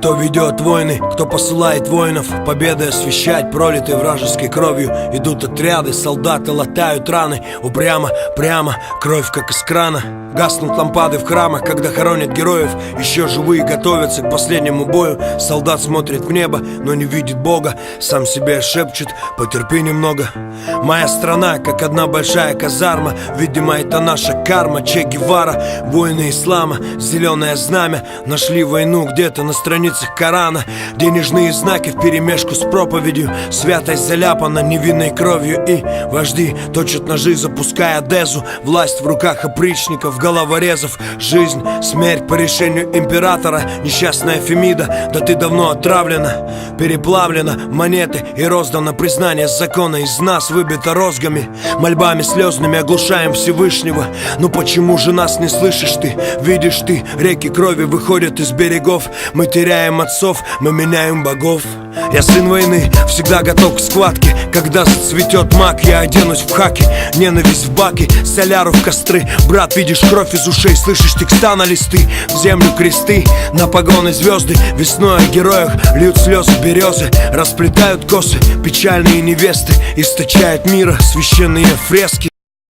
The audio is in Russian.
Кто ведет войны, кто посылает воинов, победы освещать, пролитой вражеской кровью. Идут отряды, солдаты латают раны. Упрямо, прямо, кровь как из крана. Гаснут лампады в храмах, когда хоронят героев. Еще живые готовятся к последнему бою. Солдат смотрит в небо, но не видит Бога. Сам себе шепчет: потерпи немного. Моя страна, как одна большая казарма. Видимо, это наша карма. Че Гевара, воины ислама, зеленое знамя. Нашли войну где-то на страницах Корана. Денежные знаки вперемешку с проповедью. Святость заляпана невинной кровью. И вожди точат ножи, запуская Одессу. Власть в руках опричников, головорезов. Жизнь, смерть по решению императора. Несчастная Фемида, да ты давно отравлена, переплавлена монеты и роздано признание закона. Из нас выбито розгами, мольбами слезными оглушаем Всевышнего. Но почему же нас не слышишь ты? Видишь ты, реки крови выходят из берегов. Мы теряем отцов, мы меняем богов. Я сын войны, всегда готов к схватке. Когда зацветет мак, я оденусь в хаки. Ненависть в баки, соляру в костры. Брат, видишь кровь из ушей, слышишь текста на листы. В землю кресты, на погоны звезды. Весной о героях льют слезы березы. Расплетают косы печальные невесты. Источают мира священные фрески.